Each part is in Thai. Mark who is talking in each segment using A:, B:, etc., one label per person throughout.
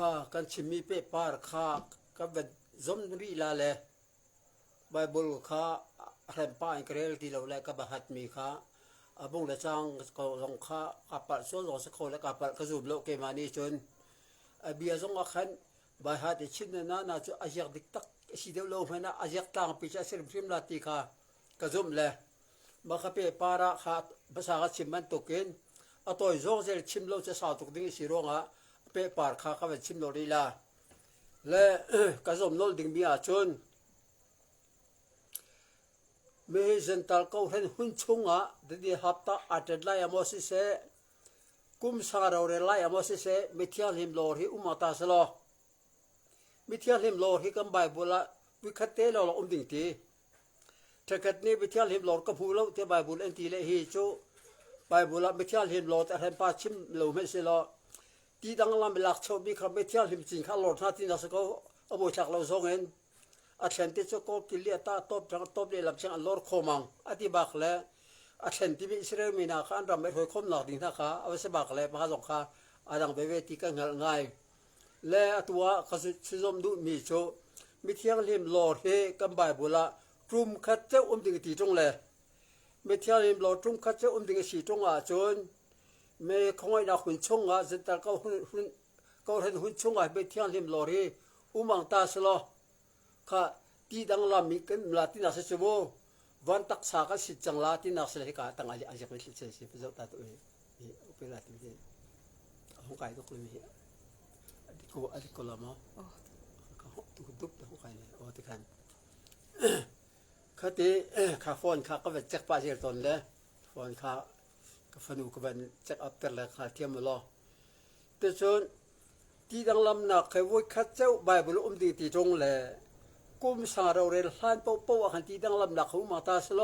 A: ข้ากันชิมีเปปาร์ข้ากับเวซอมรีลาเลไบเบิลข้าเรมป้าอินเกรลที่เราแลกับบัตมีข้าบุงละจังก็ลงข้ากับปัดส่วนลงสักคนและกับปัดกระสุบโลกเกมานีจนเบียซงอักขันบาฮัดชินน่ะน่าจะอาเจียดิกตักสิเดโลมันน่ะอาเจียต่างพิจารณาพริมลาติข้ากระสุมเลยมาขับเปปาระข้าภาษาชิมมันตุกินอัตโยงเซลชิมโลจะสาวตุกดิ้งสิโรงอ่ะเปปาร์ข้ากับชิมโลรีลาและกระสุมโลดิ้งมีอาชนเมื่อเซนตัลเขาเห็นหุ่นชุงอ่ะดีฮับตาอัดไล่อมอสิเซกุมสาเราเรไล่อมอสิเซมิเทียลหิมโลที่อุมาตาสโลมิเทียลหิมโลที่กันไบบุละวิคัตเตลเราดิ้งทีถ้าเกิดนี้มิเทียลหิมโลกับผู้เราที่ไบบุลเอ็นทีเลฮีจูไบบุละมิเทียลหิมโลแต่เห็นป้าชิมโลไม่สิโลที่ดังลำเบลักชอบมีคำมิเทียลหิมจริงข้าโลท่าที่นักสกุลอบุชักเราส่งเห็นอาเซนติสโกกิเลียตาตบจังตบเลยลำเชียงอัลลอร์โคมังอธิบักเลยอาเซนติบิอิสราเอลมีนาขันรำไม่ถอยคมหนักดิ้งท่าข้าเอาไว้สบักเลยพาส่งข้าอาดังไปเวทีกันง่ายและตัวข้าศึกดูมีโชมิเทียงลิมโลดเฮกันใบบุละกลุ่มขัดเจ้าดิ้งตีตรงเลยมิเทียงลิมโลดกลุ่มขัดเจ้าดิ้งสีตรงอาจนเมื่อคงไอ้นักหุ่นชงอาจะแต่เขาเห็นหุ่นชงอามิเทียงลิมโลดเฮมังตาสโลข้าที่ดังลามิกันลาตินาเสโบวันตักษากันสิจังลาตินาเสเลกาตั้งอาจจะเป็นสิเสพเจ้าตาตัวเองอุปราติมีห้องไก่ตัวนี้อดีตก็ละมั้งตุกตุกห้องไก่เนี่ยโอ้ที่ขันข้าตีข้าฟอนข้าก็เป็นแจ็คปาเจอร์ตอนเลยฟอนข้าก็ฟันูก็เป็นแจ็คอัปเตอร์เลยข้าเทียมมาล้อแต่ส่วนที่ดังลำหนักเคยวุ้ยขัดเจ้าใบบุรุษดีที่ตรงเลยกุมสาเราเรลฮันเป้าอาขันที่ดังลำหนักหูมาตาสโล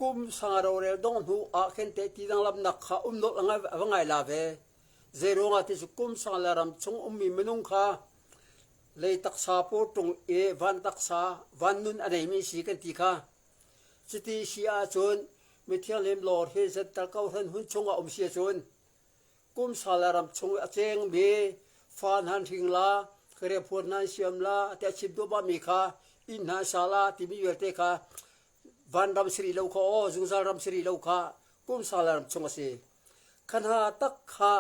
A: กุมสาเราเรลดงหูอาขันเตที่ดังลำหนักข้าโนลงไงลาเวเจโรงอาทิสุกุมสาลารำชงมีมนุงข้าเลยตักษาปูตรงวันตักษาวันนุนอะไรมีสีกันที่ข้าสติชีอาชนมิเทียเลมโลดเฮเซตตะเก้าเห็นหุ่นชงอาเสียชนกุมสาลารำชงเจงเบฟานหันทิงลาเครียพูดนั้นเสียมลาแต่ชิดดูบ้ามีข้าอินหาชาลาที่มีเวทข้าวันรำสรีเลวข้าจุงซาลรำสรีเลวข้ากุมสาลารำชงเสียขันหาตักข้า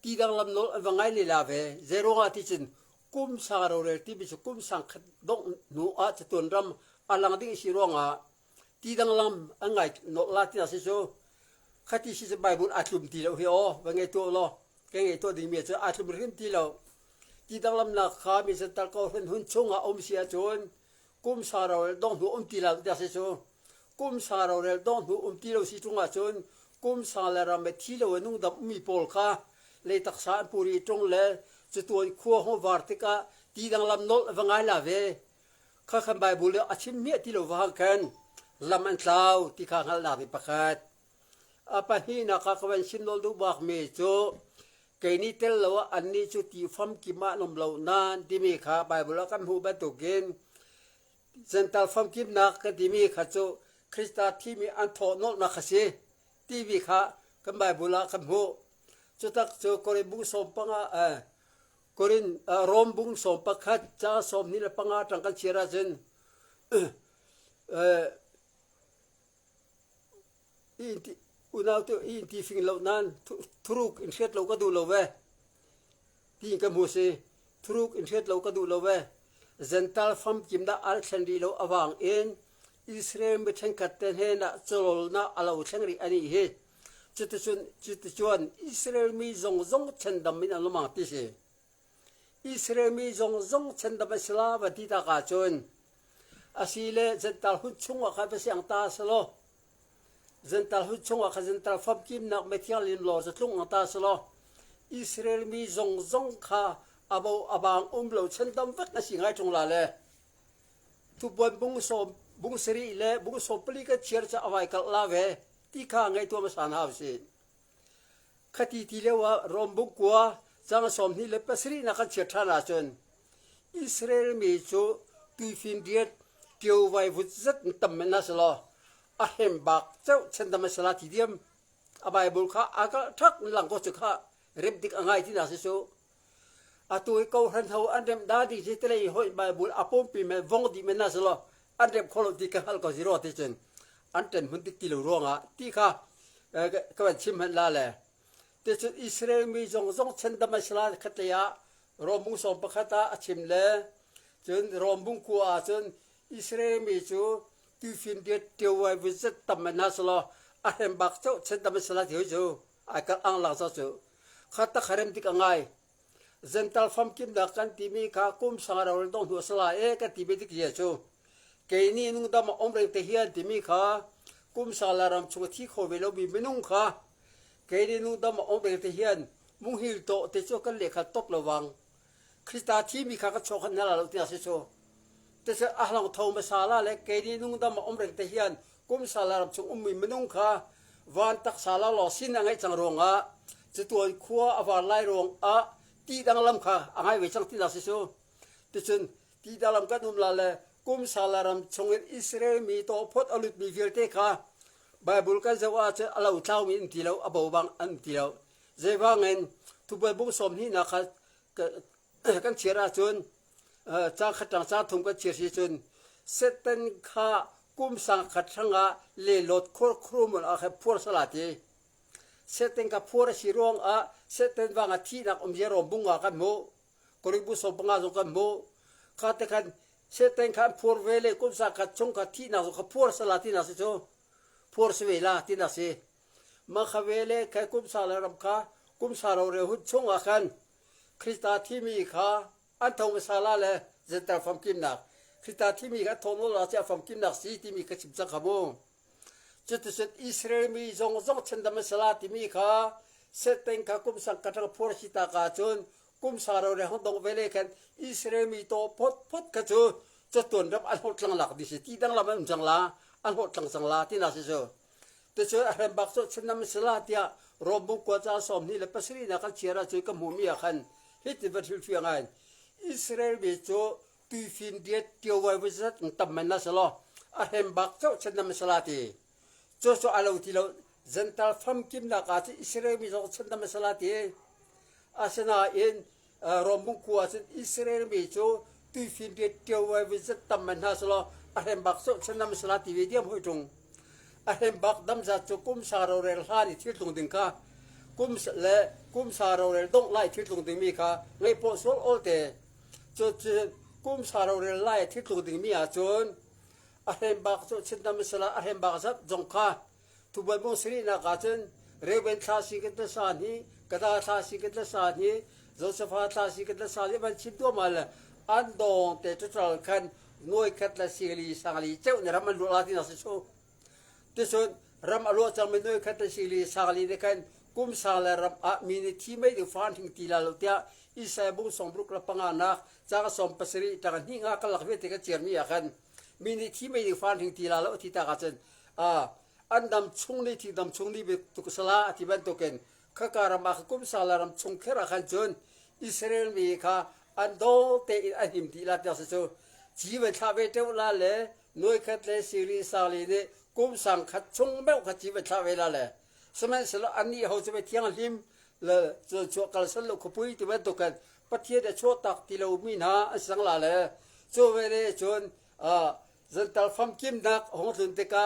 A: ที่ดังลำโนวังไงลีลาเวเจโรงอาทิจินกุมสาเราเรที่บิสกุมสังขดงนูอาจตุนรำอลังดิ้งสิโรงอาที่ดังลำอังไงโนลาตินาเซโซขัดที่สิจะใบบุญอาชุมทีเราเฮียวังไงตัวล้อแกงไงตัวดิ่งเมียจะอาชุมริมทีเราที่ดังลำนักข้ามีสันตะเกาเห็นหุ่นชงอาเสียจนกุมสาเราเรดงหูทีเราเดาเซโซกุมสาเราเรดงหูทีเราสิจงอาจนกุมสาเราเมทีเรานุ่งดำมีโพลข้าเลยตักษาปุรีตรงเลยจะตัวขั้วหัววาร์ติกาที่ดังลำโนวังไงลาเวข้าคำใบบุญอาชิมเมียที่เราวางกันลำอันเช้าที่ข้าหันลาบิปะคัดอาปะฮีนักข้าก็เป็นชิมโนดูบักเมโจเกนิเตลเราอันนี้จุดที่ฟัมกิมานุมเหล่านานที่มีข้าใบบุญกันหูบัตุกินเซนตัลฟัมกิมนักก็ที่มีข้าโจคริสต์ที่มีอันโทโนนักเสียที่มีข้ากันใบบุญกันหูจุดตักโจกริบุงสมปังกรินรอมบุงสมปักขัดจ้าสมนี่ละปังอาจังกันเชียร์จันอินที่อุณาตัวอินที่ฟิงเหล่านั้นทุรุกอินเทอร์เราก็ดูเราเว้ที่กันมูซีทุรุกอินเทอร์เราก็ดูเราเว้เซนตัลฟัมกิมดาอัลเซนดีเราอวังเอ็นอิสราเอลไม่ใช่กัดเตนเฮนะโจลนะอาลาวเชงรีอันนี้เฮจุดชวนอิสราเอลมีจงเช่นดำมินอัลมาติเซอิสราเอลมีจงเช่นดำมิสลาบที่ตากาชนอาศิเลเซนตัลหุ่นชงว่าข้าเป็นเสียงตาสโลเซนตัลหุ่นชงว่าข้าเซนตัลฟับกิมนักเมทิอาลิมโลจะทุ่งอัตาสโลอิสราเอลมีจงข้าอาบางโลเช่นดำวัดนั่นสิ่งไรจงลาเลทุบวันบุงสรีเลบุงสมปลีก็เชียร์จะเอาไว้กับลาเวที่ข้างไงตัวมาสานหาสิคดีที่เรียกว่ารอมบุกกัวจังสมนี่เลปสรีนักเชียร์ท่านาจนอิสราเอลมีจูตุฟินเดียดเกี่ยวไว้วุฒิตั้มเมนัสลออาเฮมบักเจ้าเช่นดำเมสลาทีเดียมอบายบุลข้าอากาทักหลังก็จะข้าเรียบดิกง่ายที่นาสิโซ atui ko han ho andem da di sitle hoi bible apom pi me vong di menaslo andem kholo di ka hal ko zero ti chen anten hun ti kilo ronga ti kha ka ban chim han la le te chu israel mi jong chen da masla khatya rombung som pakhata achim le chen rombung ku a chen israel mi chu tu fin de te wa visit tam menaslo ahem bak chu chen da masla thi chu a ka ang la sa chu khata kharem ti ka ngai zental fam kim da kan ti mi kha kum sara ol dong hu sala e ka ti be ti ye chu ke ni nu da ma omre te hian ti mi kha kum sala ram chu thi kho ve lo bi menung kha ke ni nu da ma omre te hian mung hil to te chu kan le kha top lawang krista thi mi kha ka chok han la lo ti ase chu te se a hlang thau ma sala le ke ni nu da ma omre te hian kum sala ram chu mi menung kha van tak sala lo sin angai chang ronga chu tuan khuwa awa lai rong a ti dang lam kha angai we chang ti la se chu ti chun ti da lam ka num la le kum salaram chongin israel mi to phot alut mi vilte kha bible ka zawa che alo thaw mi in tilo abowang an tilo zewangen tu ba bu som ni na kha kan chira chun cha khatang cha thum ka chir si chun seten kha kum sang khathanga le lot khor khrumun a kha phur salati seten ka phur si rong a seten wanga thi nak je rom bunga kan mo koribu so bunga zo kan mo kha te kan seten kan phur vele kum sa ka chung ka thi na zo ka phur salati na se cho phur se vela ti na se ma kha vele ka kum sa la ram kha kum sa ro re hu chung a khan krista thi mi kha an thong sa la le zeta fam kim na krista thi mi ka thong lo la cha fam kim na si ti mi ka chim cha kha bo chut israel mi zong chen da masala ti mi kha seten ka kum sa ka thang phur si ta ka chun kum sa ro re hu dong vele kan israel mi to phot ka chu ton rap an hot lang lak di si ti dang lam am chang la an hot lang sang la ti na se so te chu a hem bak so chen nam sala tia robu ko cha som ni le pasri na ka chira chu ka mu mi a khan hit ti vat fi ngai israel mi chu tu fin de tio wa visat tam man na salo a hem bak so chen nam sala ti so alo ti lo zental fam kim na ka chi israel mi so chen nam sala ti asena in rombung ku as israel mi chu tu fin de tio wa visat tam man na salo a hem bak so chen nam sala ti ve diam hoi tung a hem bak dam za chu kum sa ro rel ha ni thil tung ding ka kum sa ro rel dong lai thil tung ding mi kha ngai po sol ol te chu kum sa ro rel lai thil tung ding mi a chun a hem bak so chen nam sala a hem bak zat jong kha tu ba mo sri na ka chen reben tha si ke ta sa ni kada tha si ke ta sa ni josepha tha si ke ta sa ni ban chim to mal an dong te tu tral khan noi khat la sili sali cheu ne ram lu la ti na se chu te son ram alo chang me noi khat la sili sali de kan kum sala ram a mini thi mai de fan thing ti la lo tia isa bu som bruk la panga na cha ka som pasri ta kan hi nga ka lak ve te ka cher mi a khan mini thi mai de fan thing ti la lo ti ta ka chen an dam chung ni thi dam chung ni be tu ka sala ti ban to ken kha ka ram a kum sala ram chung khera khan chon israel mi kha an do te a him ti la ta se chu जीवन थावे ते ला ले नोय खत ले सिरी साली ने कुम सांग खत chung बेउ खत जीवन थावे ला ले समय सलो अनि हो जबे थियां लिम le cho kal san lo khupui ti ba to kan pathie de cho tak ti lo mi na asang la le cho ve le chon zantal fam kim nak hong thun te ka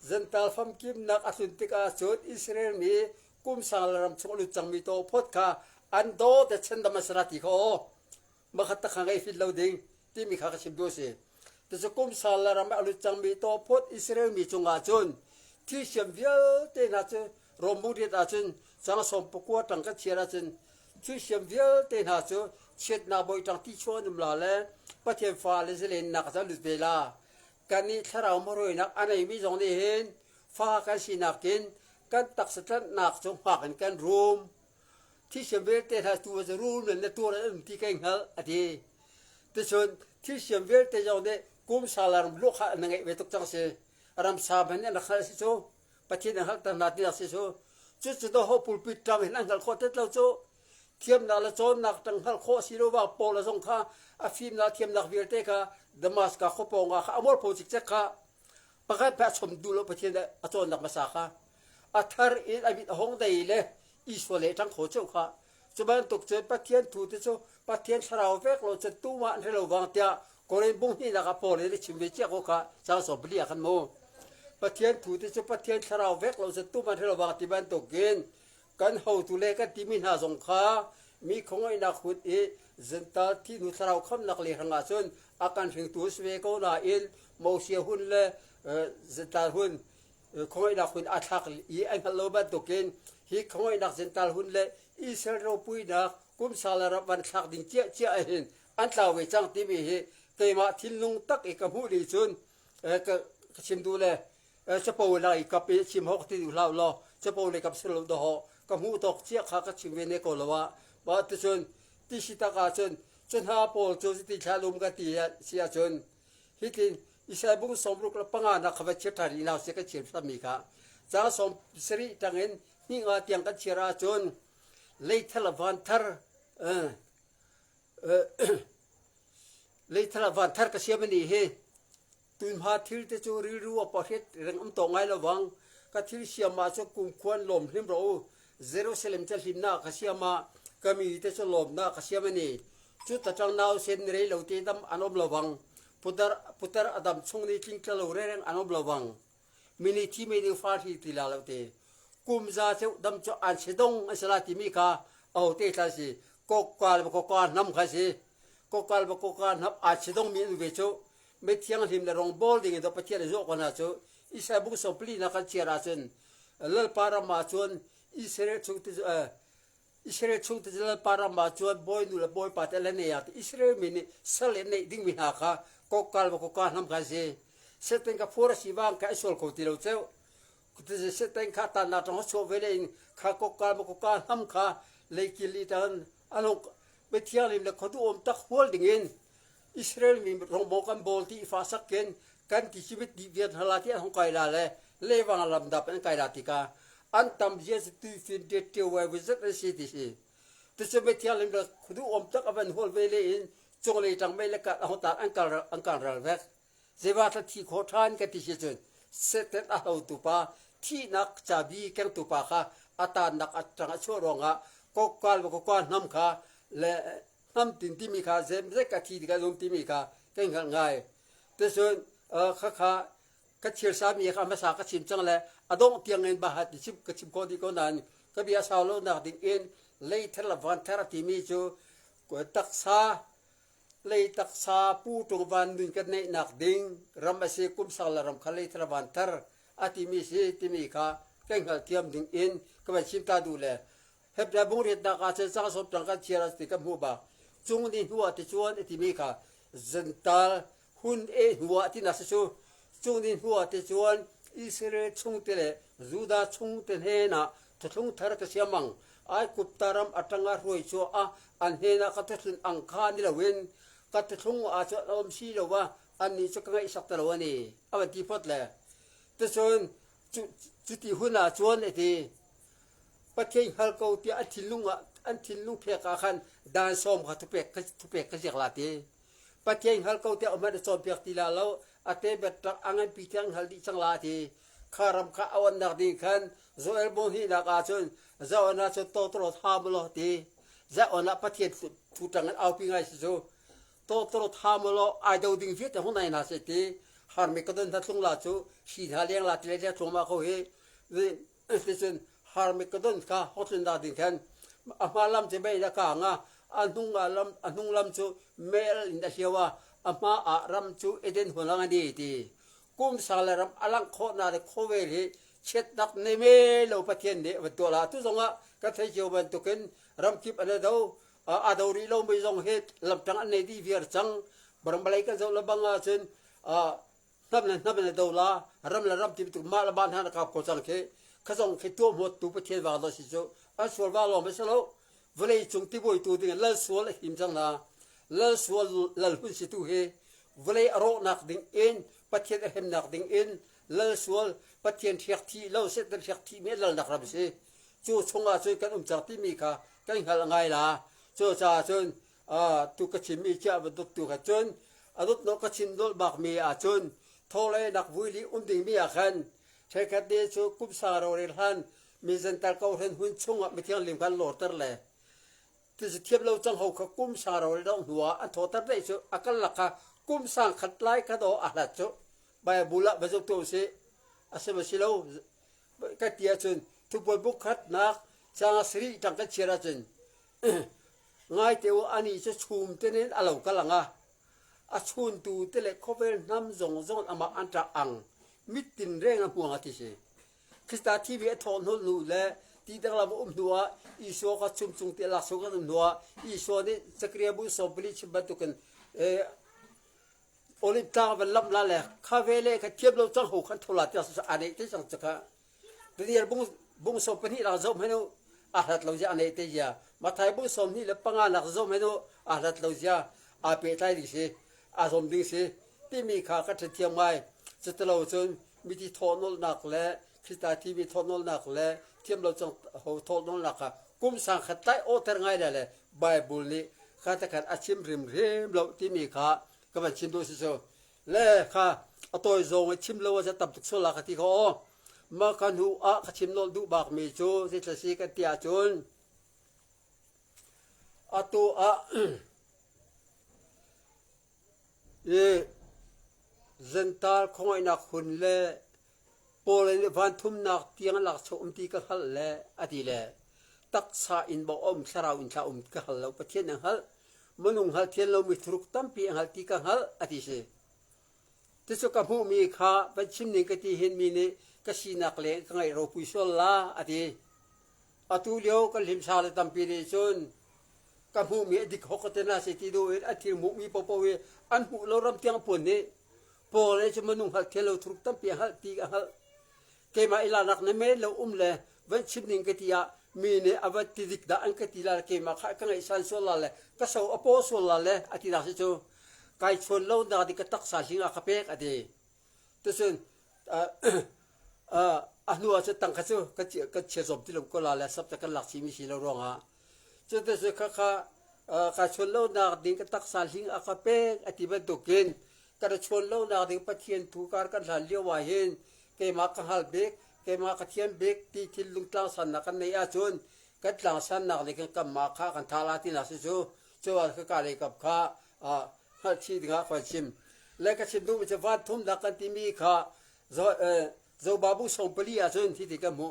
A: zantal fam kim nak athun te ka chon israel mi kum sang lam chong lu chang mi to phot kha an do de chen da masrati kho ma khat ta khangai fit lo ding ti mi kha ka sim do se te so kum sala ram alu chang mi to phot israel mi chunga chon thi siam vial te na che rombu de ta chen sang som pokwa tang ka chira chen thi siam vial te na cho chet na boi tang ti chon num la le pathian fa le zele na ka lu be la kan ni tharau mo roi nak anai mi jong ni hen fa ka sinakin kan tak sat nak chong pa kan room thi siam vial te ha tu za room ne to ra ti kai hal ati te chon thi siam vial te jong de kum salar lu kha na ngai vetok chang se ram sa ban na kha se cho pathian hal ta na ti se cho chu do ho pulpit tang na ngal kho te lo cho thiam na la chon nak tang hal kho si lo wa po la jong kha a phim na thiam nak vir te ka damas ka kho po nga kha amor po chik chak kha pakhat pa chom du lo pathian a chon nak ma sa kha a thar in a bit hong dai le isole tang kho cho kha จุบันตกเจอปะเทียนถูติโซปะเทียนสราวเวกโลจะตู้มาเรโลวังเตียโกเรนบุงนี่นะกะโปเลยชิมเวเจโกกะซาสอบเลียกันโมปะเทียนถูติโซปะเทียนสราวเวกโลจะตู้มาเรโลวังติบันตกเกนกันเฮาตุเลกันติมินหาสงคามีของไอ้นักขุดจันตาที่นุสราวคำนักเลี้ยงอาชนอาการถึงตัวสเวโกนาอินมอเสียหุ่นเลจันตาหุ่นของไอ้นักหุ่นอาทักอันฮัลโลบันตกเกนฮีของไอ้นักจันตาหุ่นเลอิสราเอลปุยนักกุมสาลรับวันทักดิ่งเจียเห็นอันตาเวจังที่มีเกมาทินลุงตักอีกมูดีชนก็ชิมดูเลยจะปูอะไรกับชิมหกที่ดูเราล้อจะปูเลยกับสลุดหอกับมูตกเจียขากับชิมเวเนโกลวะบาตุชนที่ชิตากาชนจนหาโปลจนที่ชาลุมกตีเสียชนฮิตินอิสราเอลบุกสมรุกละปังอานักขวัญเชิดทารีนาเสกเชียร์สามีค่ะจ้าสมสรีตังเงินนี่งาเตียงกันเชียราชนเลยทลวันทร์เลยทลวันทร์ก็เสียมันนี่เฮตุนพาทิลจะจูริรัวประเทศเรื่องตรงไงระวังก็ทิลเสียมาจะกุมควรลมหิมเราเยรูซาเล็มจะหิมนาก็เสียมาก็มีแต่จะลมนาก็เสียมันนี่จุดตะจังนาวเซนเรย์เราตีดำอนอบระวังพุทธอดัมชงนี้ทิ้งจะเราเรื่องอนอบระวังมินิที่ไม่ได้ฟาที่ตีลาเราเตกุมซาเจ้าดำจะอันเสดงอันสลาติมิกาเอาเตทัสิกกาลบกกาลน้ำขาสิกกาลบกกาลนับอันเสดงมีอุเบโชไม่เที่ยงหิมในรองบอลดิ่งตัวประเทศโลกนะโชอิสราเอลบุกสมปลีนักเชียราชนเล่ปารามาชนอิสราเอลชุกติอิสราเอลชุกติเล่ปารามาชนบอยนูละบอยปัตเลเนียตอิสราเอลมินิสเลนเนดิ่งมิหาค่ะกกาลบกกาลน้ำขาสิเสต็งกับฟัวสิบางกับอิสราเอลเขาตีเราเจ้าคุณจะเสต็งข้าตานาตรงหัวเวเลนข้ากกาลบกกาลน้ำขาเลยกิลิตันอันนั้นไม่เที่ยงริมเลยเขาดูอมตักหัวดิ่งเงินอิสราเอลมีรองบอกกันบอลที่ฟ้าสักเกนกันที่ชีวิตดีเวียนฮาลาที่ของไกลาเลยเลวังลำดับเป็นไกลาติกาอันทำเยสตูฟินเดตเทววิจิตรสิติสิแต่จะไม่เที่ยงริมเลยเขาดูอมตักอันหัวเวเลนจงเลยจังไม่เล็กกันเอาตาอันการรัลเวกเจ้าว่าที่โคทานกันที่สุดเสด็จเอาตุปาที่นักจับบีแกงตุปาค่ะอาตานักอัจฉริยะรองะก็กาลก็กาลน้ำค่ะและน้ำตินที่มีค่ะเซมเล็กกะทีกับลมที่มีค่ะเก่งง่ายแต่ส่วนค่ะกัจเชียร์สามีค่ะมาสากัจฉิมจังเลยอดงเตียงเงินบาหัดชิบกัจฉิมคนที่คนนั้นก็เบียสาวโลนักดิ่งเอ็นเลยทละวันทละที่มีจูก็ตักษาเลยตักษาผู้ตรงวันนึงกันในนักดิ่งรำมาเสกุมสังลารำขเลยทละวันทละอาทิมีเสที่มีค่ะเก่งเทียมดิ่งเอ็นก็ไปชิมตาดูแลเฮ็ดได้บุรีนักอาเซียนสังสมจังกันเชียร์สติกมูบาจงนี้หัวที่ชวนที่มีค่ะจันตาหุ่นหัวที่น่าสู้จงนี้หัวที่ชวนอิสราเอลชงเตเลจูดาชงเตเลนะทุกทาร์กเสียมังไอ้กุปตารำอัตงารวยชัวอันเฮนะกัตถุนอังคานี่ละเวนกัตถุงอาจจะอมชีละว่าอันนี้จะกันไอ้สักตะวันนี้เอาไปที่พอดเลยแต่ส่วนจุดที่หุ่นชวนไอ้ที่ประเทศฮัลโกที่อันทิลุงเพียกอาคันดานซ้อมเขาทุเปกก็เสียลาตีประเทศฮัลโกที่ออกมาได้ซ้อมเพียกตีลาแล้วอาเตเบตอังอันปีเทียงฮัลดิจังลาตีคารำข้าวันนักดีขันโซเอลบอนฮีนักอาชนเจ้าหน้าที่โตตรทามโลตีเจ้าหน้าประเทศทุตังเอาปีไงสิโซโตตรทามโลไอเดวดิ้งฟิตหุ่นไหนน่าเสียตีฮาร์มิกดันทัดลงลาจูชีทาเลียงลาตีเลียงลงมาเขาเฮดิฉันฮาร์มิกดันข้าฮอตลินดาดิ้งขันอามาลำจะไม่ได้ข้างอ่ะอันนุ่งลำจูเมลอินดาเชียวอามาอารำจูเอเดนหัวลังดีตีกุมสาลรำอลังโคนาเดโคเวลีเช็ดดักในเมลประเทศนี้วันตัวละทุกสองอ่ะก็ใช้เจียววันตุกินรำคิบอันเดียวอาดาวรีเราไม่ต้องเหตุลำจังอันนี้ดีเวียร์จังบรมบาลีกันจะละบังอาเซนนับเป็นดาวละรำละรำที่ตุมาละบ้านหันกับโคจังเคข้าส่งให้ตัวหมดตัวประเทศว่าเราสิโจอันส่วนว่าเราไม่ใช่แล้วเวลาจงที่บ่อยตัวดิ่งเล่าส่วนหิมจังนะเล่าส่วนเล่าหุ่นสิตัวเฮเวลาอารมณ์นักดิ่งเอ็นประเทศเห็นนักดิ่งเอ็นเล่าส่วนประเทศเชียร์ที่เล่าเสร็จเชียร์ที่ไม่เล่านักรับสิจู่ชงอาช่วยกันจากที่มีค่ะกันหาละไงล่ะจู่จ่าจนตุกชิมมีเจ้าบรรทุกตุกจนรุดนกชิมรถบักมีอาจนโทรเลยนักวิลีดิ่งมีอาคันใช้คดีจู่กุบสารโรเรลันมีจันทร์เขาเห็นหุ่นชงไม่เที่ยงลิมกันโหลดเตอร์เลย ติเทียบเราจังเฮาขกุมสาเราดองหัวอันโทตัดได้ซุอกันลักะกุมสร้างขัดไล่กะดออะละซุบายบุละบะจุตุสิอาเสมสิโลกะเตียจุนทุบบุขัดนักจางสรีจังกะเชราจุนง่ายเตวอันนี้จะชุมเตเนอะเหลากะลังอะชุนตูเตเลคอเวน้ำจงอะมาอันตะอังมิดตินเร่งอะห่วงอะติสิคริสตาที่เวทอนฮูนูและที่ดังละมุมนัวอีโซก็ชุมชุงเตลักโซก็นัวอีโซนี่สกรียบุสอบลิชบัตุกันโอลิมตาวันลำละแหละคาเวเล่ก็เทียบเราจังหูขันทุลาที่อันนี้ที่สังจักรเดี๋ยวบุ้งสอบนี่เราจมให้นูอาหัดเราจะอันนี้ที่ยามาไทยบุ้งสอบนี่แล้วปังงานเราจมให้นูอาหัดเราจะอาเปตไทยดิสิอาสมดิสิที่มีขาก็จะเทียมไว้จะตลอดจนมีที่ทอนนนักและคริสตาที่มีทอนนนักและเทียมเราจังหูทอนนนักกุมสังขัดไตโอเทอร์ไงได้เลยไบเบิลนี้ข้าแต่ขัดอาชิมริมเราที่มีขาก็มันชิมดูสิโซและค่ะเอาตัวโจงชิมเราจะตับตุกโซลาคติเขามากันหูชิมโนดูบากมีโจสิจะสีกันเตียจนตัวจันทร์คงไอ้นักหุ่นเล่โปเลนวันทุ่มนักเตียงหลักชมตีกันฮัลเล่อดีเล่ตักษาอินบ่อมสราวินชากันฮัลเราประเทศนั้นฮัลมนุษย์ฮัลเทียนเรามีทุกตั้มปีฮัลตีกันฮัลอดีเช่ที่สุดกับผู้มีค่าเป็นชิมหนึ่งก็ที่เห็นมีนี่ก็สีนักเล่กันไงเราปุยโซล่าอดีตุเลียวก็ลิมชาเลตั้มปีนี้จนกับผู้มีอดีตหกเตน่าสิที่ดูเอ็ดอาทิตย์มุกมีปปเวอันผู้เรารำเตียงปุ่นนี่พอเลยจะมนุษย์ฮัลเทียนเราทุกตั้มปีฮัลตีกันฮัลเกี่ยมาอิลานักนั่นไม่เราเลยวันชิมหนึ่งก็ที่มีเนี่ยอวัติดิกดาอันก็ที่ลาเกี่ยมาข้ากันไอ้สันโซลาเลยก็สาวอโปโซลาเลยอาทิตย์นั้นสิโจไก่ชนเราหน้าดิกตักษาสิงอาคาเปกอดีแต่ส่วนอันนู้นจะตั้งกันโจก็เชื่อสมที่เราก็ลาเลยสับตะกันหลักสิมีสิเราร้องฮะจนแต่ส่วนข้าชนเราหน้าดิกตักษาสิงอาคาเปกอธิบัติตุกินก็ชนเราหน้าดิกปะเทียนถูกการกันหลังเลี้ยววาเห็นเกี่ยมากันฮัลเบกเกี่ยมากระเทียมเบกที่ทิลลุงตลางสันนักกันในอาชนกัดหลังสันนักเลยกันมาข้ากันทาราที่นักสิโจเจ้าก็การเลยกับข้าชีดงาขวัญชิมและก็ชิมดูมันจะวัดทุ่มดักกันที่มีข้าเจ้าบาบุส่งปลีอาชนที่ที่กันหมู่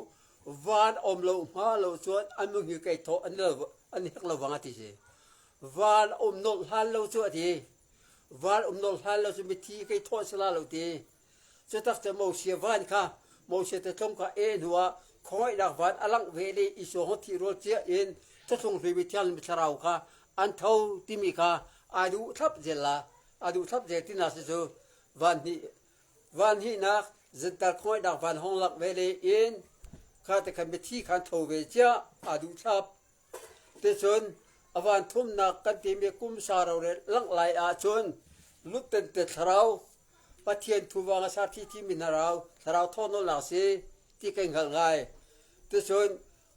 A: วันอมโลมาโลชวนอันมึงอยู่ไกลโตอันนี้เราวังที่เจวันอมโนฮัลโลชวนที่วันอมโนฮัลโลชวนที่ไกลโตสลาโลที่จะตักจะโมเสียวันค่ะโมเสียจะต้องกับหัวคอยดักวันอลังเวลีอิสุหที่รถเจียนจะส่งไปวิทยาลัยมิตรเราค่ะอันเท่าที่มีค่ะอาดูทับเจล่าอาดูทับเจที่น่าสิโจวันนี้นักจันทร์คอยดักวันห้องหลักเวลีอินข้าแต่ขันไปที่ขันโทเวเจียอาดูทับแต่ส่วนวันทุ่มนักกันที่มีกุมสาเราเรื่องลังไหลอาชนลุกเต็นเตะเราปะเทียนทูวางสาที่มีนาเราทอนนหลักสิที่เก่งหังไงแต่ส่วน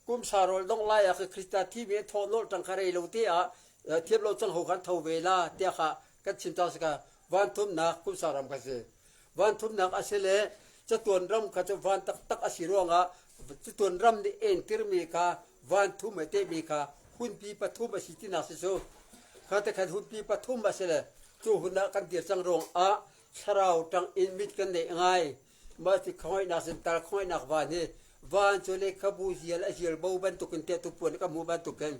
A: กุมสาเราต้องไล่คือคริสตาที่มีทอนนจังคารีเราที่เทียบเราจังหูกันเท่าเวลาเดียค่ะกันชิมตาสกาวันทุ่มนักกุมสารามกันสิวันทุ่มนักอาศัยเลยจะตัวรำกันจะวันตักอาศิรวงจะตัวรำนี่เอ็นที่มีค่ะวันทุ่มไม่เตมีค่ะหุ่นปีปฐุมอาศิที่นักสิโซข้าแต่ขันหุ่นปีปฐุมอาศัยเลยจู่หุ่นนักกันเดียร์จังรองสเราจังอินมิดกันได้ไงมาที่คอยนักสินตาคอยนักวันนี้วันจะเล็กขบูเสียอาเซียบูบันตุกันเตตุปวนกับมูบันตุกัน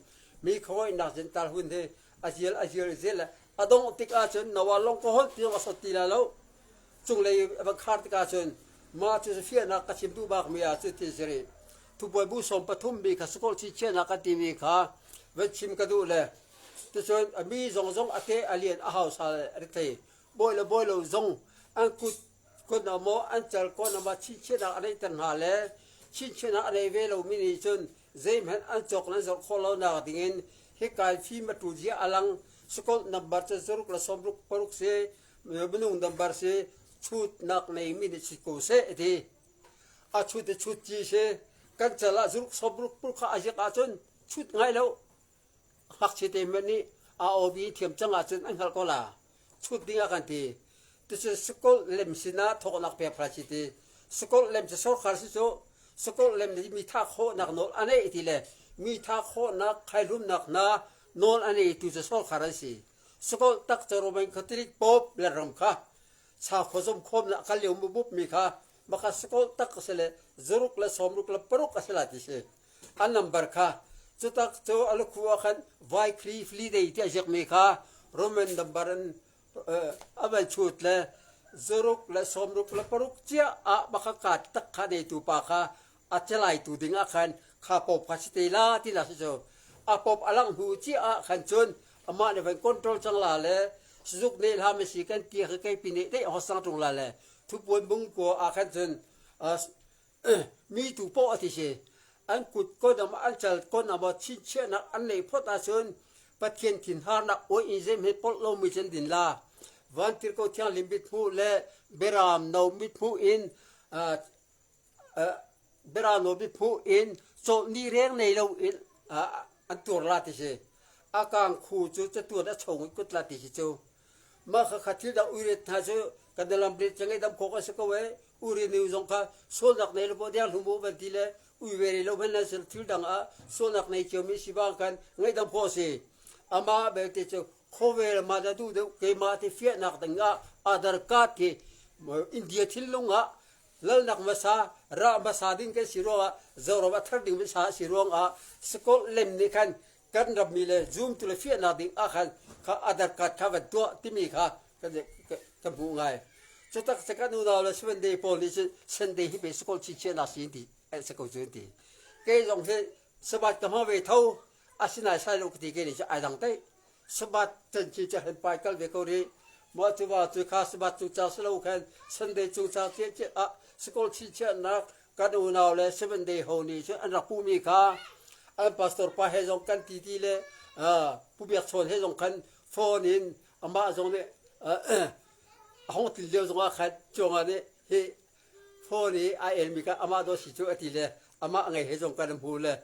A: มีคอยนักสินตาหุ่นที่อาเซียเสียละอดงติกอาชนนวาลงก็ฮอตที่ว่าสติละแล้วจงเลยบังคับติกอาชนมาที่เสียนักชิมดูบากมีอาสุติเสรีทุบวยบุษมปฐุมบีขสกอลที่เชนักตีมีขาเวชิมกระดูเลยที่ส่วนมีจงอเตอเลียนอาหาวสาริเตบอยละจงอันกุนอโมอันเจลคนมาชิเชนักอะไรตันหาเลชิเชนักอะไรเวลามินิชนเจมเห็นอันจกนั้นจกโคลนาดิ่งเฮกายฟีมาตูจีอลังสกอลนับบัตรจะรุกละสมรุกปรุกเสมนุงนับบัตรเสชุดนักในมินิชิโกเสดีอาชุดจีเสกันจะละรุกสมรุกปรุกอาเจกอาชนชุดไงแล้วหักเฉดมันนี่อาโอบีเทียมจังอาชนอันเขาก็ละชุดดิ้งกันทีที่จะสกอลเล่มสินะทอกนักเปียพระชิตีสกอลเล่มจะสอขาสิโจสกอลเล่มมีท่าโคนักโนอันนี้ทีเลยมีท่าโคนักใครรุ่มนักนา นอนอันนี้ตุจะสอลคารันสีสกอลตักจะโรมันคาทอลิกป๊อปและรำค่ะชาวขสมคมละกันเลี้ยวมุบุบมีค่ะมาค่ะสกอลตักเสลจรุกและสมรุกและปรุกเสลติเสอันนัมบาร์ค่ะจุดตักเจ้าอัลคุวะขันไวคลีฟลีเดย์ที่อาจมีค่ะโรมันดัมบารันอับชุดและจรุกและสมรุกและปรุกเจ้าอะมาค่ะกัดตักค่ะในตุปาค่ะอัจฉริยตุดิ่งอาคันข้าปอบพัชติลาที่ลาสิโจอาปอบอลังหูจีอาขันจนอามาในวันคอนโทรลจังลาเลสุกเนลฮามิสิกันที่เขาใกล้ปีนี้ได้หัวสังตรงลาเลทุกวันบุ้งกัวอาขันจนมีถูกโปอติเชอันกุดก็ดมาอันจัลก็นำมาชิ้นเชนักอันในพระตาชนปัจเจียนถิ่นหานักโออินเซมให้ปลดลมมิจันดินลาวันที่เขาเที่ยงลิมิตผู้และเบรามนาวมิตผู้อินเบรามนาวมิตผู้อินโซนี่เรียงในเราอินอันตัวลาติเชอาการคู่จูจะตัวได้ชงกุดลาติเชจูมาขัดที่ดาวอุริทาจูกันเดลัมบริจังไงดำโคกสกเวอุรินิวจงค่ะโซนักในระบบเดียร์หุ่มบันทีเลอุเวริโลเบนัสทิลดังโซนักในเจ้ามิสิบางกันไงดำโคเซอามาเบติเจ้าโคเวลมาดดูเดเกมาที่เฟียนักดังอาดาร์กาที่อินเดียทิลลุงลลนักมาซารามาซาดินกันสิโรจารวัตรดิ่งมาซาสิโรงสกอลเลมนี่กันกันรับมีเลยซูมตุลเฟียนักดิ่งขันข้าอาดาร์กาข้าวัดตัวที่มีข้ากันบุงไงจะตักสกัดนูดาวเลยส่วนเดย์พอลิสเซนเดย์ที่เป็นสกอลชิเชนักสินดีสกอลจุนดีเกยจงเห็นสบัดกำมาเวท้าอาศินัยใช้ลูกที่เกยนี่จะไอ้ดังเต้สบัดจนจะเห็นไปกันเวกอรีมาจุว่าจุข้าสบัดจุจ้าสโลกเห็นเซนเดย์จุจ้าเจ้าสกอลชิเชนักกันนูดาวเลยส่วนเดย์โฮนี่จะอันรักผู้มีข้าอันพาสตอร์ป้าให้จงกันทีเลยผู้เบียดชนให้จงกันโฟนินอามาจงเนี่ยห้องที่เลี้ยวจงว่าขัดจงอันนี้เฮ้โฟนี่ไอเอ็นมีกันอามาโดสิจูอติเลยอามาไงให้จงกันพูดเลย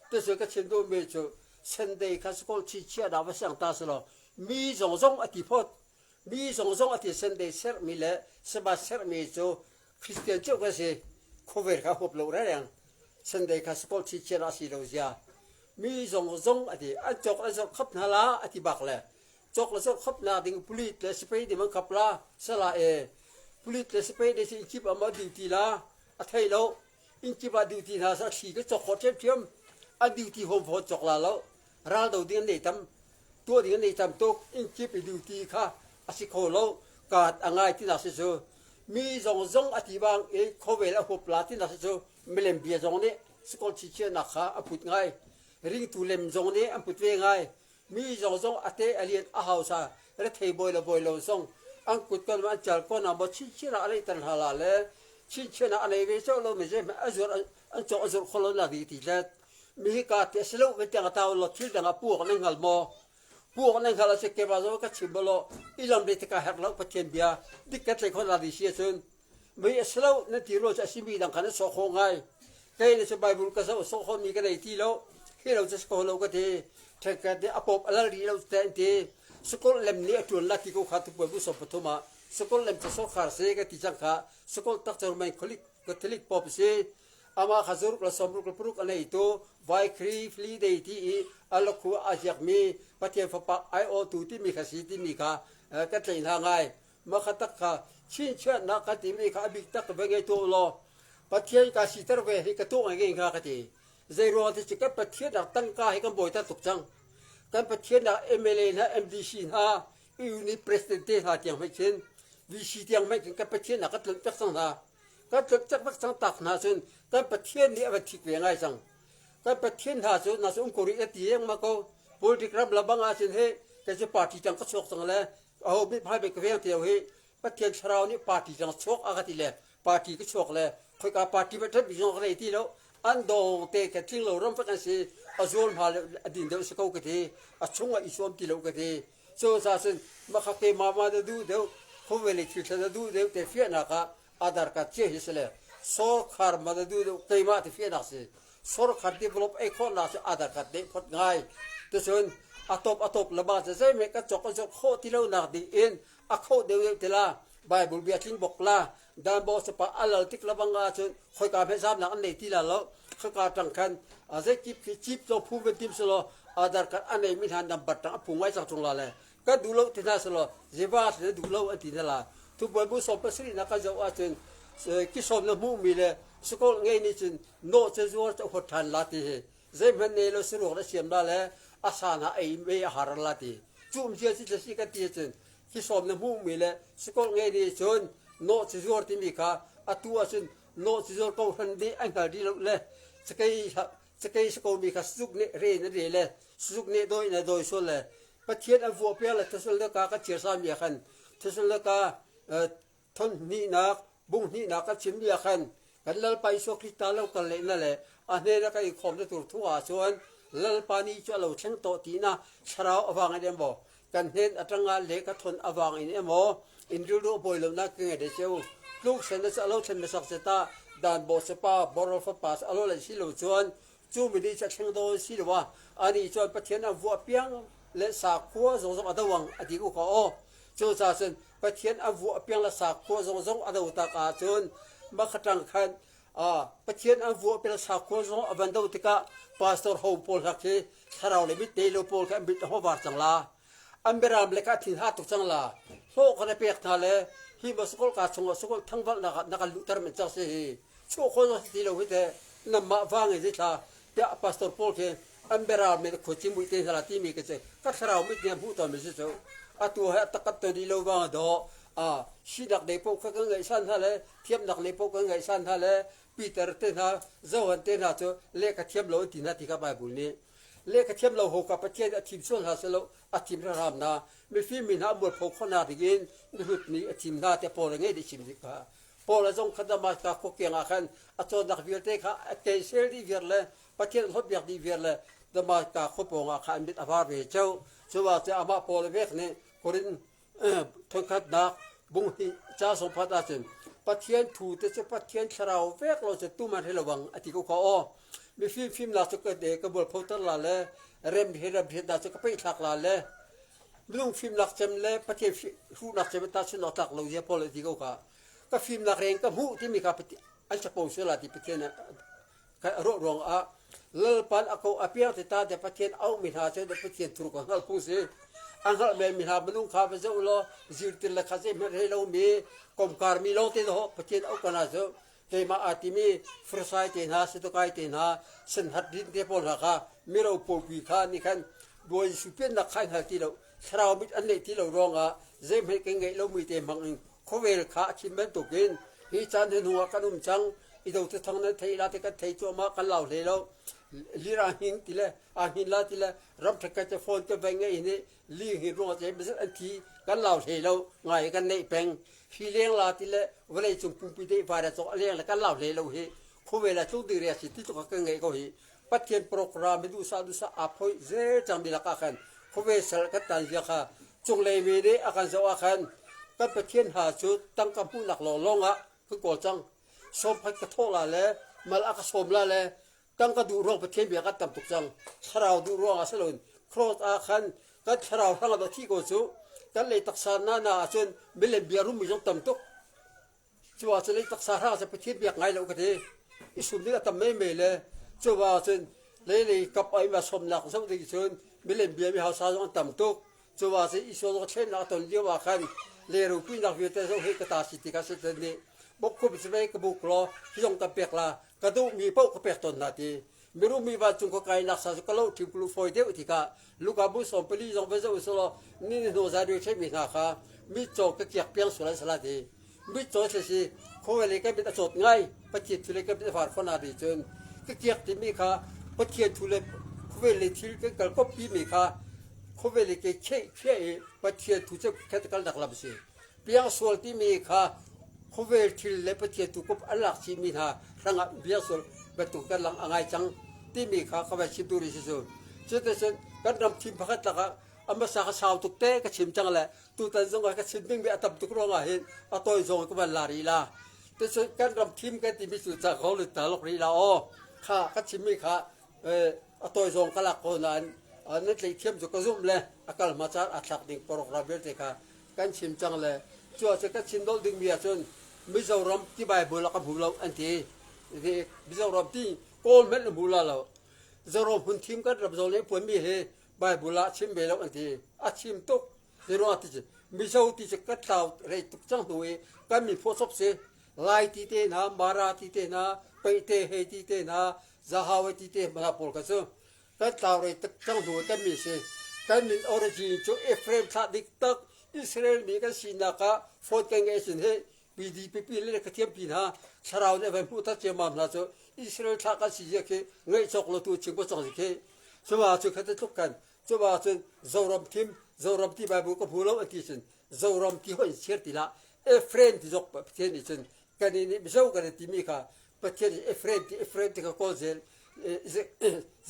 A: แต่ส่วนก็เช่นตัวเมจูเช่นเดียกันสกอลชิเชียดาวสังตาสโลมีจงอติพอดมีจงอติเช่นเดียเซอร์มีเลยสบายเซอร์มีจูคริสเตียนจูก็สิโคเวอร์เขาพบเราได้ยังเช่นเดียกันสกอลชิเชียดาสิโลเซียมีจงอติอันจกอันจกขับนาลาอติบักเลยจกแล้วจกขับนาดิ่งผลิตและสเปรย์ดิ่งมันขับลาสลาผลิตและสเปรย์ดิ่งจิบอามาดิวตีลาอัฐิโลอินจิบาดิวตีนาสักสี่ก็จกขอเทียมอันดิวตีโฮมพอจกลาแล้วราดาวดิ่งนี่ทำตัวดิ่งนี่ทำตัวอินจิบดิวตีค่ะอาศิโคโลกาดอ่างไงที่น่าเสียมีจงอธิบางโคเวลหุบลาที่น่าเสียไม่เล่นเบียจงนี้สกอลชิเชียนักค่ะอพุดไงริงตูเล่มจงนี้อพุดเวงไงมีจงอเตอเลียนอาฮาวซาเรทเฮบอยลจงอังกุดกันมันจัลก็นำมาชิเชียอะไรตันฮาลาเลชิเชียนอะไรเวชเราไม่ใช่อันจรคนละดีทีเล็ดมีกาเตสโลเวทีกตาลทิลดังพวกนั่งหัลโมพวกนั่งหัลเสกบาโซก็ชิบโลอิลัมเดตกาหักลักปะเชนเบียดิกัดเลยคนละดีเชียซุนมีสโลนั่นที่เราจะชิมีดังขันสโคงไงเกย์ในสบายบุญก็สโคมีกันในที่เราที่เราจะสโคเราก็ทีเทกันเดอปอบอะไรเราแต่ทีสกุลเล่มนี้จวนลักที่เขาขาดทุกบริษัทปฐมสกุลเล่มจะสกขาเสกที่จังค่ะสกุลตักจรไม่คลิกก็ทลิกปอบเสอามาขจุรุกละสมรุกละปรุกอะไรตัวไวครีฟลีเดย์ที่อัลลัคูอาจักมีปฏิฟปะไอโอตูที่มีขสิที่มีค่ะก็จะทางไงมาขัดตักค่ะชินเชื่อนักที่มีค่ะบิกตักเวงไอตัวโลปฏิยกาสิตระเวให้กระตุ้งไงค่ะกันที่ใจรัวที่จะกับปฏิยนักตั้งกาให้กันบ่อยตั้งตุกจังกันปฏิยนักเอเมเลนะเอ็มดีซีนะยูนิเพรสเดนเตหาเตียงไม่เช่นวิชีเตียงไม่กันปฏิยนักก็ถึงจักสังนะก็ถึงจักสังตักนะส่วนกันปฏิยนี้เอาไปทิ้งไว้ไงจังกันปฏิยหาส่วนนะส่วนคนที่ตีเองมาก็ politik ram labang asin he ke party jang ka chok sang le au bi phai be kweng teu he pathian sarau ni party jang chok agati le party ka chok le khoi ka party be thab bi jong re ti lo an dong te ke thing lo ram pa kan si azol phal adin de skau ke thi achunga isom ti lo ke thi so sa sin ma kha ke ma de du de kho ve le chi da du de te fia na ka adar ka che hisle so khar ma de du de ke ma te fia na si sor khar develop e khon na se adar ka de phot ngai to son atop laba se me ka chok kho ti lo na di in a kho de te la bible bi atling bok la dan bo se pa alal tik labanga chun khoi ka phe sam na an nei ti la lo kha ka tang khan a ze chip to phu ve tim so lo adar kan anei min han dam bat ta pungai sak chung la le ka du lo tina selo jeba le du lo ati la tu boy bu so pasri na ka jaw a chen ki som na mu mi le skol ngei ni chen no che zor ta hot than la ti ze man ne lo sru la siam la le asana ai me har la ti chum je si ka ti chen ki som na mu mi le skol ngei ni chen no che zor ti mi ka atu a chen no che zor ko han di an ka di lo le sakai skol mi ka suk ne re na re le suk ne doi so le pathian a vo pe la tasal ka ka chir sa mi khan tasal ka thon ni na bung ni na ka chim mi khan kan lal pai so krista lo kan le na le a ne na kai khom na tur thu a chuan lal pani chu lo theng to ti na sarau awang a dem bo kan hen atanga le ka thon awang in emo in ru ru boi lo na ke de cheu luk sen na lo chen na sak se ta dan bo se pa borol fa pas alo le si lo chuan chu mi di cha theng do si lo wa ani chuan pathian a vo piang le sa khuwa zong adawang ati ku ko o chu cha chen pathian a vo piang la sa khuwa zong adaw ta ka chun ma khatang khan pathian a vo piang sa khuwa zong avan do tika pastor ho pol hakhe tharau le bit te lo pol ka bit ho war chang la amberam le ka thin ha tu chang la ho ka na pek tha le hi ba skol ka chung skol thangwal na ka lu tar men cha se chu kho no ti lo hite na ma wang e tha ya pastor pol ke ambera me ko chimui te sala ti mi ke che ka tharau mi te bu to me se so atu ha takat to di lo wa do shi dak de po ka ngai san tha le thiam dak le po ka ngai san tha le peter te na zawan te na cho le ka thiam lo ti na ti ka bible ni le ka thiam lo ho ka pa che a thim so ha se lo a thim ra ram na me fi mi na bol pho khona digin ni hut ni a thim na te po le ngai de chim di ka po la jong khada ma ka ko ke nga khan a cho dak vir te kha te sel di vir le pa che hot biak di vir le da ma ka kho po nga khan bit avar ve chau so wa te ama po le vek ne korin thon khat na bung hi cha so phata chen pathian thu te che pathian tharau vek lo che tu man helawang ati ko o mi film la che ka de ka bol photar la le rem hera bheda che ka pe thak la le lung film lak chem le pathian hu lak chem ta chen tak lo je politiko ka film lak reng ka mu ti mi ka pati al cha po se la ti pathian ka ro rong a lal pan ako apia te ta de pathian au mi ha che de pathian tru ko hal pu se angal me mi ha belung kha be zo lo zir til la khaze me re lo mi kom kar mi lo te ho pathian au kana zo te ma atimi forsai te na se to kai te na sen hat din te pol ha mi ro po pi kha ni khan boi su pen na khai ha ti lo srau mit an le ti lo ronga ze me ke ngai lo mi te mang kho vel kha chin ben to kin hi chan den huwa kanum chang i do te thang na thei la te ka thei cho ma kan lau le lo lira hin ti le a hin la ti le ram thak ka phone ke bang ngai ni li hi ro che be an ti kan lau le lo ngai kan nei peng hi leng la ti le wale chung pum pi de va ra cho leng la kan lau le lo hi kho ve la chu di re si ti to ka ngai ko hi pathian program me du sa a phoi ze chang bi la ka khan kho ve sal ka tan ya kha chung le me de akan zo akhan ka pathian ha chu tang ka pu nak lo longa ku ko chang som phat ka tho la le mal aka som la le tang ka du ro pathian bi ka tam tuk chang tharau du ro a salon cross a khan ka tharau thang da thi ko chu kan le taksa na chun bilen biarum mi jong tam tuk chuwa chu le taksa ha sa pathian bi ngai lo ka the isum ni tam me le chuwa chun le kap ai ma som nak so di chun bilen bia mi ha sa jong tam tuk chuwa se iso lo chen na ton li wa khan le ru pi nak vi te so he ka ta si ti ka se ni bok ko bi se ka buk lo jong ta pek la ka du mi po ka pek ton na ti mi ru mi ba chung ko kai nak sa ka lo ti plu foi de ti ka lu ka bu so pli jong be so so lo ni no za de che mi na kha mi cho ka kiak piang su la sa la ti mi cho se si ko le ka bi ta chot ngai pa chi tu le ka bi far khona di chun ka kiak ti mi kha pa chi tu le ko le thil ka kal ko pi mi kha ko le ke che pa chi tu che ka ta kal dak la bi piang sol ti mi kha ko thil le pa chi tu ko alak chi mi ha ranga piang sol ba tu ka lang angai chang ti mi kha ka ba chi tu ri si so che te chen ka dam thim phakat la ka ama sa ka saw tuk te ka chim chang la tu tan zong ka chim bing be atab tuk ro nga hin a toy zong ko ba la ri la te chen ka dam thim ka ti mi su cha kho lu ta lok ri la o kha ka chim mi kha a toy zong ka la ko nan an le thiam jo ka zum le akal ma cha a thak ding program ber te ka kan chim chang le chua che ka chin dol ding mi a chun mi zo ram ti bible la ka bu lo an ti mi zo ram ti kol men bu la lo zoro hun thim ka rab zole pon mi he bai bula chim be lo anti a chim tok zero ati mi zo ti ka taw re tuk chang tuwe ka mi pho sop se lai ti te na mara ti te na pe te he ti te na zahawe ti te ma pol ka so ka taw re tuk chang tuwe ka mi se ka mi origin cho Ephraim tha dik tak Israel mi ka sinaka fort ka nge sin he PDP le ka tiam pin ha sarau ne ba pu ta che mam na cho Israel tha ka si je ke ngai chok lo tu ching ko chong ke so ba chu ka te tuk kan so ba chu zoram tim zoram ti ba bu ko phulo ati sin zoram ti ho cher ti la Ephraim ti jok pa ti ni sin ka ni mi zo ka ti mi ka pa ti Ephraim ti ka ko zel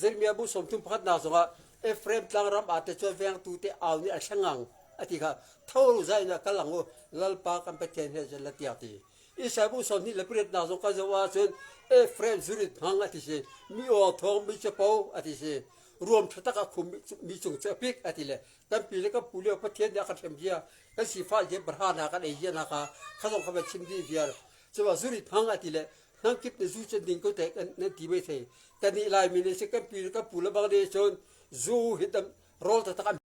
A: zel mi abu som tum phat na so ga Ephraim tlang ram ate cho veng tu te aw ni a changang ati ka thau zai na ka lango lalpa kan pa chen he zel ti ati isabu som ni le pret na so ka zo wa chen Ephraim zurit hang ati se mi o thong mi che pau ati se รวมชะตะกะคุมมีจุงจะพิกอติเลตัมปีเลก็ปูเลียวพะเทียนยากันเทมเจียกันสีฟ้าเยบรหานากันเอเยนะคะเขาส่งเข้าไปชิมดีเวียร์จะว่าสุริพังอติเลนั่งคิดในซูจะดิ่งก็แต่กันนั่นทีไม่ใช่แต่นี่ลายมีในสิกันปีก็ปูละบางเดชนซูหิตรอลตะตะกัน